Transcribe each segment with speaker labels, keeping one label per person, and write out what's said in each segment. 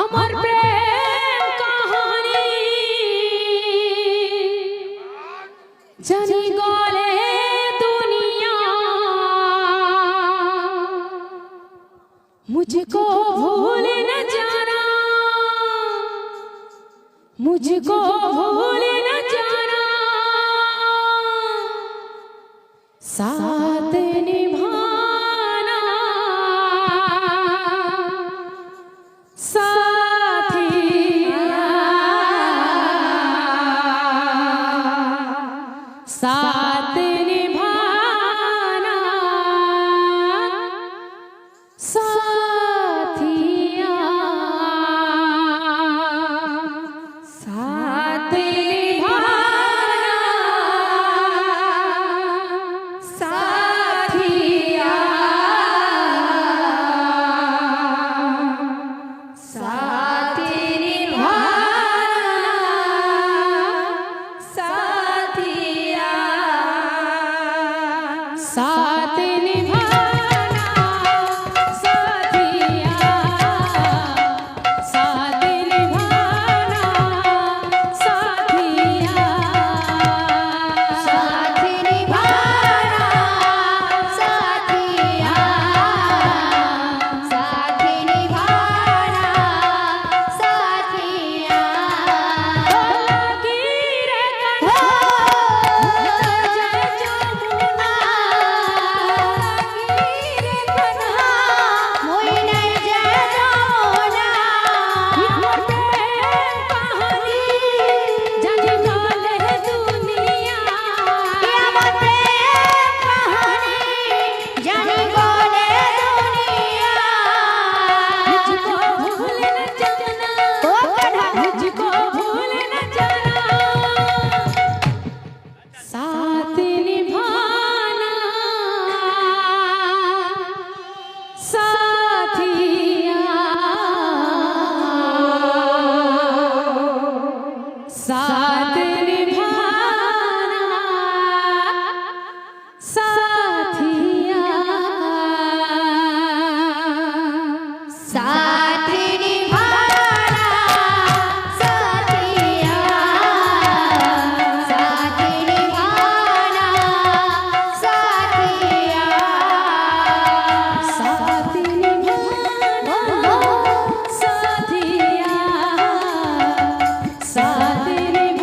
Speaker 1: আমার প্রেম কাহিনী জানি গলে दुनिया मुझको भूल न जाना मुझको भूल न जाना साथ निभाना साथिया साथ निभाना साथिया साथ निभाना साथिया साथ निभाना साथिया साथ निभाना साथिया साथ निभाना साथिया साथ निभाना साथिया साथ निभाना साथिया गिरे मुझको भूल न जाना साथ निभाना साथिया साथ निभाना साथिया साथ निभाना साथिया साथ निभाना साथिया साथ निभाना साथिया साथ निभाना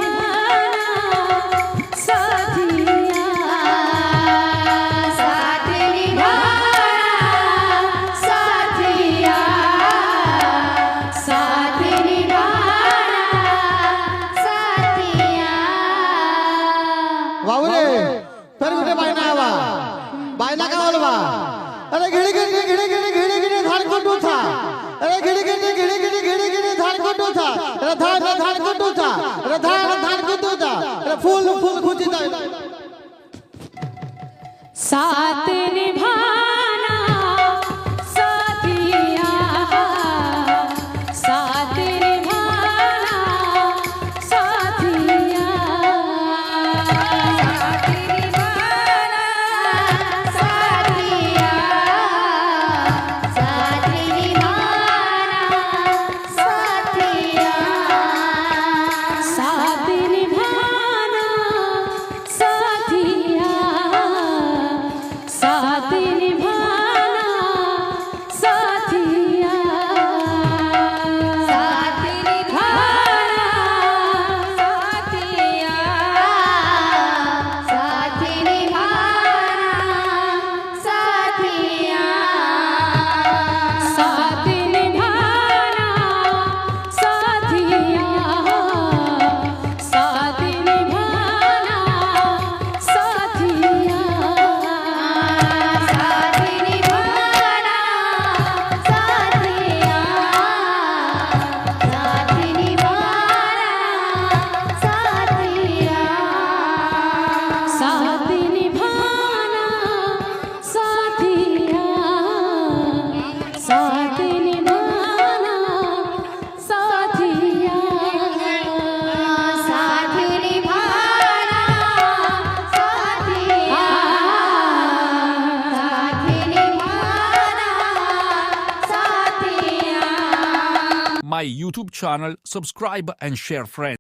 Speaker 2: my YouTube channel, subscribe and share friends.